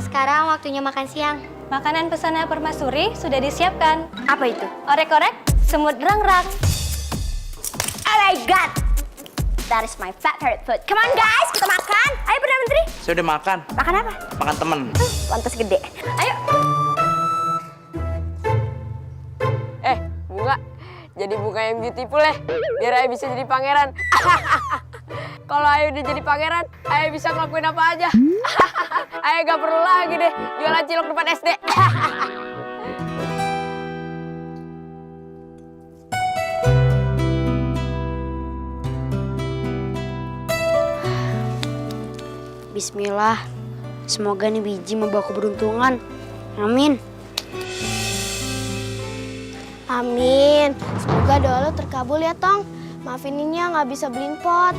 sekarang waktunya makan siang. Makanan pesanan Permaisuri sudah disiapkan. Apa itu? Orek-orek, semut rangrak. Oh my god! That is my favorite food. Come on guys, kita makan. Ayo Perdana Menteri. Saya udah makan. Makan apa? Makan temen. Pantas gede. Ayo. Bunga, jadi bunga yang beautiful ya, biar Ayah bisa jadi pangeran. Kalau Ayah udah jadi pangeran, Ayah bisa ngelakuin apa aja. Ayah gak perlu lagi deh jualan cilok depan SD. Bismillah. Semoga nih biji membawa keberuntungan. Amin. Amin. Semoga doa lo terkabul ya, Tong. Maafin Ninya nggak bisa beliin pot.